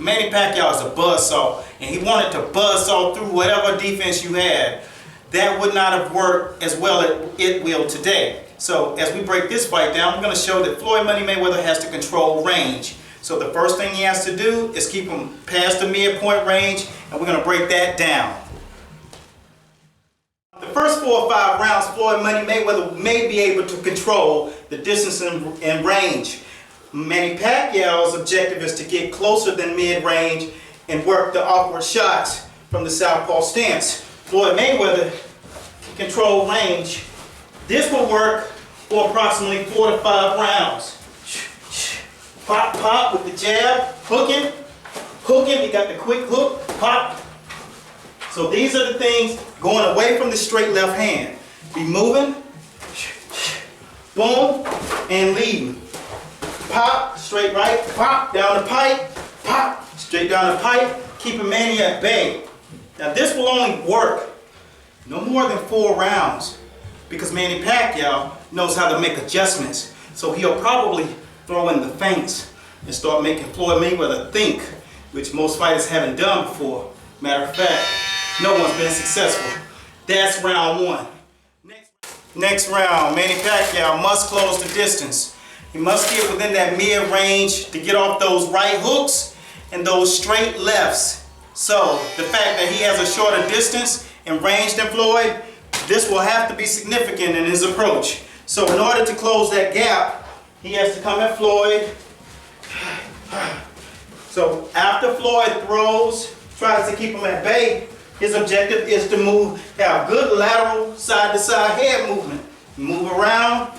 Manny Pacquiao is a buzzsaw, and he wanted to buzzsaw through whatever defense you had. That would not have worked as well as it will today. So as we break this fight down, we're going to show that Floyd Money Mayweather has to control range. So the first thing he has to do is keep him past the midpoint range, and we're going to break that down. The first 4 or 5 rounds, Floyd Money Mayweather may be able to control the distance and range. Manny Pacquiao's objective is to get closer than mid-range and work the awkward shots from the southpaw stance. Floyd Mayweather can control range. This will work for approximately 4 to 5 rounds. Pop, pop with the jab, hooking, he got the quick hook, pop. So these are the things going away from the straight left hand. Be moving, boom, and leading. Pop, straight right, pop, down the pipe, pop, straight down the pipe, keeping Manny at bay. Now this will only work no more than 4 rounds because Manny Pacquiao knows how to make adjustments. So he'll probably throw in the feints and start making Floyd Mayweather think, which most fighters haven't done before. Matter of fact, no one's been successful. That's round 1. Next round, Manny Pacquiao must close the distance. He must get within that mid-range to get off those right hooks and those straight lefts. So the fact that he has a shorter distance and range than Floyd, this will have to be significant in his approach. So in order to close that gap, he has to come at Floyd. So after Floyd throws, tries to keep him at bay, his objective is to have good lateral side-to-side head movement. Move around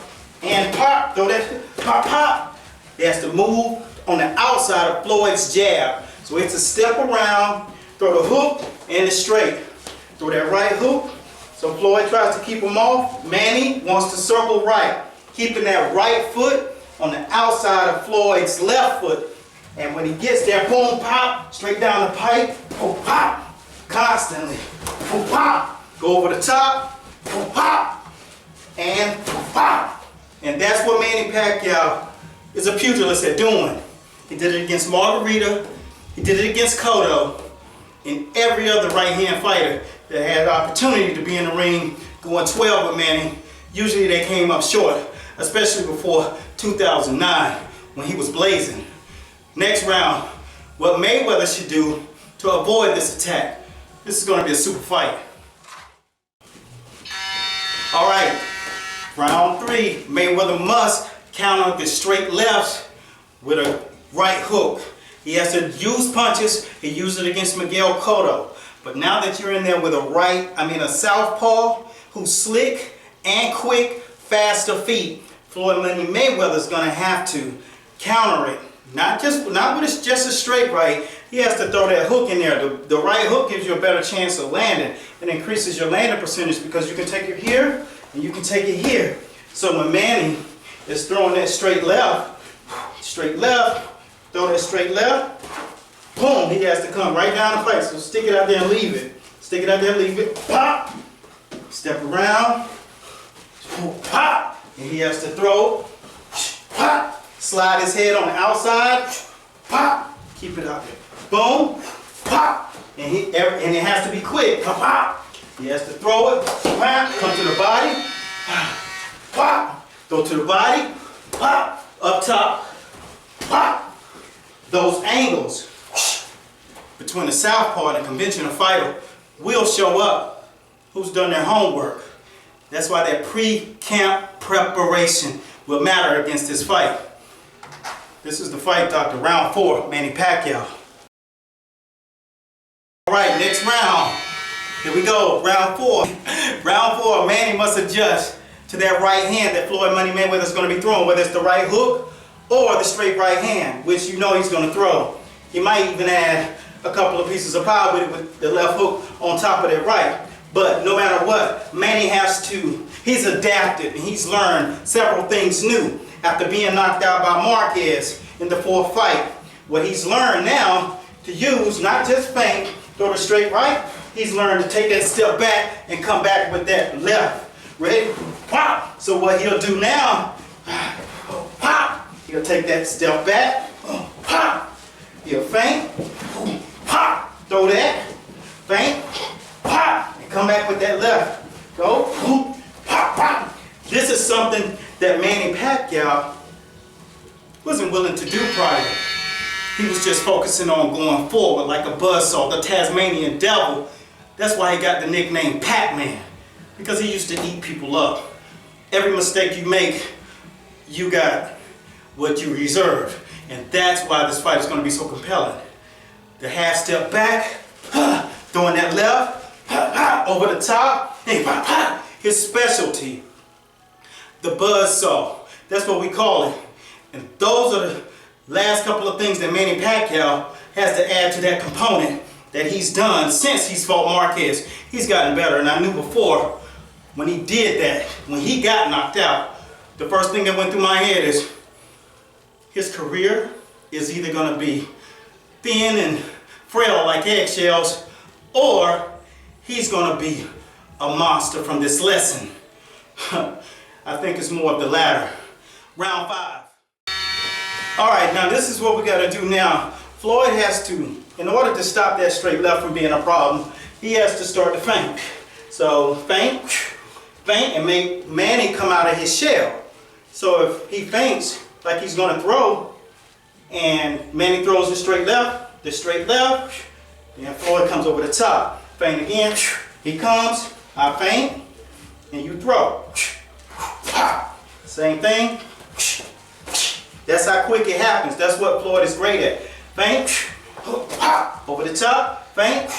and pop, throw that, pop, pop. He has to move on the outside of Floyd's jab. So it's a step around, throw the hook and the straight. Throw that right hook. So Floyd tries to keep him off. Manny wants to circle right, keeping that right foot on the outside of Floyd's left foot. And when he gets there, boom, pop, straight down the pipe, boom, pop, constantly, boom, pop, go over the top, boom, pop, and boom, pop. And that's what Manny Pacquiao is a pugilist at doing. He did it against Margarita, he did it against Cotto, and every other right-hand fighter that had the opportunity to be in the ring going 12 with Manny, usually they came up short, especially before 2009 when he was blazing. Next round, what Mayweather should do to avoid this attack. This is going to be a super fight. All right, round 3, Mayweather must counter the straight lefts with a right hook. He has to use punches. He used it against Miguel Cotto. But now that you're in there with a southpaw who's slick and quick, faster feet, Floyd Money Mayweather is going to have to counter it. Not with just a straight right. He has to throw that hook in there. The right hook gives you a better chance of landing. It increases your landing percentage because you can take it here and you can take it here. So when Manny is throwing that straight left, throw that straight left, boom, he has to come right down the pipe. So stick it out there and leave it. Stick it out there and leave it. Pop. Step around. Pop. And he has to throw. Pop. Slide his head on the outside. Pop. Keep it out there. Boom. Pop. And it has to be quick. Pop. Pop. He has to throw it. Pop. Come to the body. Pop. Go to the body. Pop. Up top. Pop. Those angles between the southpaw and the conventional fighter will show up who's done their homework. That's why that pre-camp preparation will matter against this fight. This is the fight, Doctor. Round 4, Manny Pacquiao. All right, next round. Here we go, round 4. Round 4, Manny must adjust to that right hand that Floyd Money Mayweather is going to be throwing, whether it's the right hook or the straight right hand, which you know he's going to throw. He might even add a couple of pieces of power with it with the left hook on top of that right. But no matter what, Manny he's adapted and he's learned several things new after being knocked out by Marquez in the 4th fight. What he's learned now to use, not just feint, throw the straight right, he's learned to take that step back and come back with that left. Ready? Pop! So what he'll do now, pop! He'll take that step back, pop! He'll feint, pop, throw that, feint, pop, and come back with that left. Go, pop, pop. This is something that Manny Pacquiao wasn't willing to do prior. He was just focusing on going forward like a buzzsaw, the Tasmanian devil. That's why he got the nickname Pac-Man, because he used to eat people up. Every mistake you make, you got what you reserve. And that's why this fight is going to be so compelling. The half step back, throwing that left, over the top, his specialty, the buzzsaw. That's what we call it. And those are the last couple of things that Manny Pacquiao has to add to that component that he's done since he's fought Marquez. He's gotten better, and I knew before when he did that, when he got knocked out, the first thing that went through my head is his career is either going to be thin and frail like eggshells, or he's going to be a monster from this lesson. I think it's more of the latter. Round 5. All right, now this is what we got to do now. Floyd has to, in order to stop that straight left from being a problem, he has to start to feint. So feint, and make Manny come out of his shell. So if he feints like he's going to throw, and Manny throws the straight left, then Floyd comes over the top. Feint again, he comes, I feint, and you throw. Same thing. That's how quick it happens. That's what Floyd is great at. Feint, over the top, feint,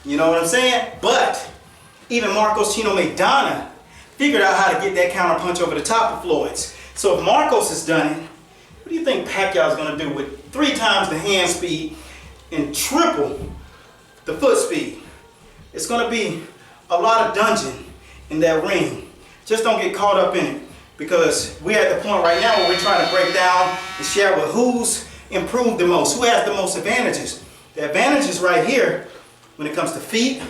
you know what I'm saying? But even Marcos Chino Maidana figured out how to get that counter punch over the top of Floyd's. So if Marcos has done it, what do you think Pacquiao is going to do with 3 times the hand speed and triple the foot speed? It's going to be a lot of dungeon in that ring. Just don't get caught up in it, because we're at the point right now where we're trying to break down and share with who's improved the most, who has the most advantages. The advantages right here, when it comes to feet,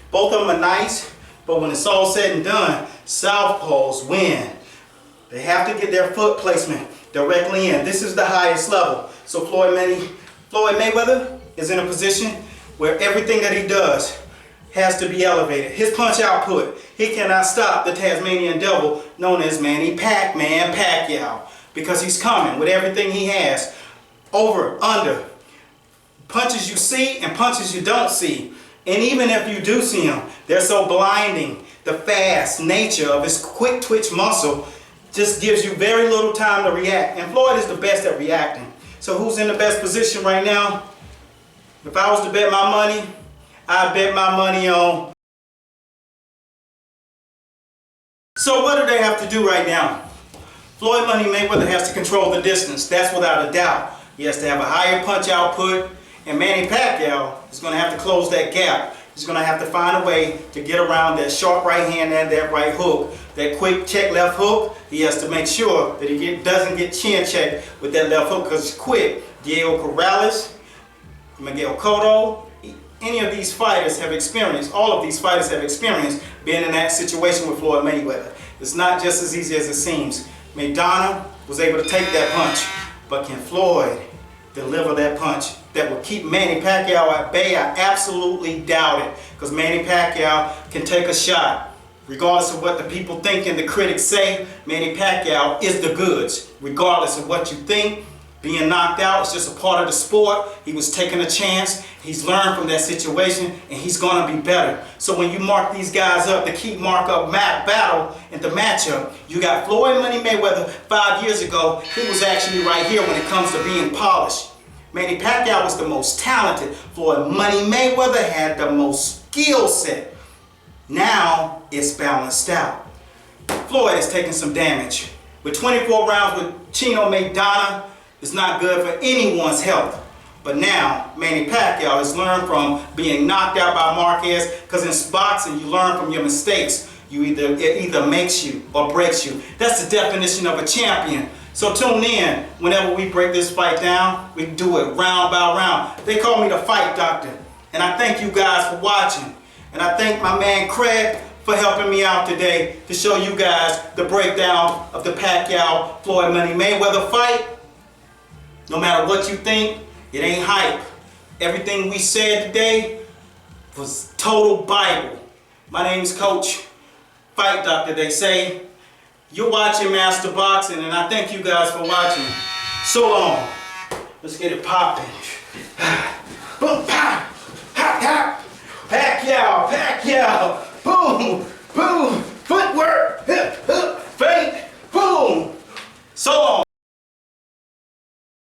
both of them are nice, but when it's all said and done, southpaws win. They have to get their foot placement directly in. This is the highest level. So Floyd Mayweather is in a position where everything that he does has to be elevated. His punch output, he cannot stop the Tasmanian devil known as Manny Pac-Man Pacquiao, because he's coming with everything he has. Over, under, punches you see and punches you don't see. And even if you do see him, they're so blinding. The fast nature of his quick twitch muscle just gives you very little time to react. And Floyd is the best at reacting. So who's in the best position right now? If I was to bet my money, I'd bet my money on. So what do they have to do right now? Floyd Money Mayweather has to control the distance. That's without a doubt. He has to have a higher punch output, and Manny Pacquiao is going to have to close that gap. He's going to have to find a way to get around that sharp right hand and that right hook. That quick check left hook, he has to make sure that he doesn't get chin checked with that left hook, because it's quick. Diego Corrales, Miguel Cotto, any of these fighters have experienced, all of these fighters have experienced being in that situation with Floyd Mayweather. It's not just as easy as it seems. Maidana was able to take that punch, but can Floyd deliver that punch that will keep Manny Pacquiao at bay? I absolutely doubt it, because Manny Pacquiao can take a shot. Regardless of what the people think and the critics say, Manny Pacquiao is the goods. Regardless of what you think, being knocked out is just a part of the sport. He was taking a chance. He's learned from that situation, and he's going to be better. So when you mark these guys up, the key mark-up battle in the matchup, you got Floyd Money Mayweather 5 years ago. He was actually right here when it comes to being polished. Manny Pacquiao was the most talented. Floyd Money Mayweather had the most skill set. Now it's balanced out. Floyd is taking some damage. With 24 rounds with Chino Maidana, it's not good for anyone's health. But now, Manny Pacquiao has learned from being knocked out by Marquez, because in boxing, you learn from your mistakes. It either makes you or breaks you. That's the definition of a champion. So tune in whenever we break this fight down. We do it round by round. They call me the Fight Doctor. And I thank you guys for watching. And I thank my man Craig for helping me out today to show you guys the breakdown of the Pacquiao-Floyd Money Mayweather fight. No matter what you think, It ain't hype. Everything we said today was total Bible. My name's Coach Fight Doctor, they say. You're watching Master Boxing, and I thank you guys for watching. So long. Let's get it popping. Boom, pow, hop, hop. Pacquiao, Pacquiao, boom.